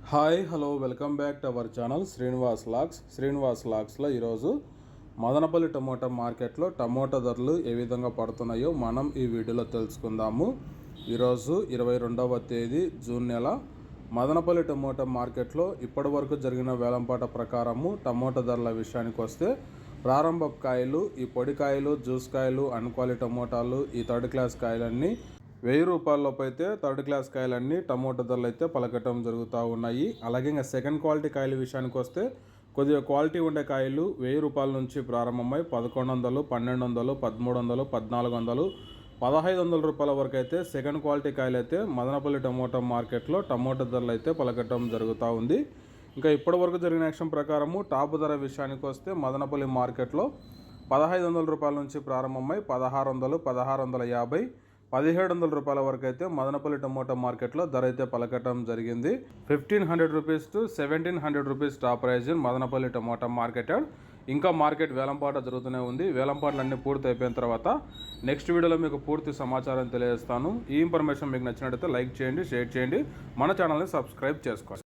Hi hello welcome back to our channel Srinivas లాగ్స్లో ఈరోజు Madanapalle tomato మార్కెట్లో టమోటా ధరలు ఏ విధంగా పడుతున్నాయో మనం ఈ వీడియోలో తెలుసుకుందాము. ఈరోజు 22వ తేదీ జూన్ నెల మదనపల్లి టమోటా మార్కెట్లో ఇప్పటి వరకు జరిగిన వేలంపాట ప్రకారము టమోటా ధరల విషయానికి వస్తే ప్రారంభ కాయలు, ఈ పొడి కాయలు, జ్యూస్ కాయలు, అన్క్వాలిటీ టమోటాలు, ఈ థర్డ్ క్లాస్ కాయలన్నీ 1000 రూపాయలలోపు అయితే థర్డ్ క్లాస్ కాయలన్నీ టమోటా ధరలు అయితే పలకటం జరుగుతూ ఉన్నాయి. అలాగే ఇంకా సెకండ్ క్వాలిటీ కాయల విషయానికి వస్తే కొద్దిగా క్వాలిటీ ఉండే కాయలు 1000 రూపాయల నుంచి ప్రారంభమై 1100, 1200, 1300, 1400, 1500 రూపాయల వరకు అయితే సెకండ్ క్వాలిటీ కాయలు అయితే మదనపల్లి టమోటా మార్కెట్లో టమోటా ధరలు అయితే పలకటం జరుగుతూ ఉంది. ఇంకా ఇప్పటి వరకు జరిగిన యాక్షన్ ప్రకారము టాప్ ధర విషయానికి వస్తే మదనపల్లి మార్కెట్లో 1500 రూపాయల నుంచి ప్రారంభమై 1600, 1650, 1700 రూపాయల వరకు అయితే మదనపల్లి టమోటా మార్కెట్లో ధర అయితే పలకటం జరిగింది. 1500 rupees to 1700 rupees top prize Madanapalle tomato market. ఇంకా మార్కెట్ వేలంపాట జరుగుతూనే ఉంది. వేలంపాటలు అన్నీ పూర్తి అయిపోయిన తర్వాత నెక్స్ట్ వీడియోలో మీకు పూర్తి సమాచారం తెలియజేస్తాను. ఈ ఇన్ఫర్మేషన్ మీకు నచ్చినట్లయితే లైక్ చేయండి, షేర్ చేయండి, మన ఛానల్ని సబ్స్క్రైబ్ చేసుకోండి.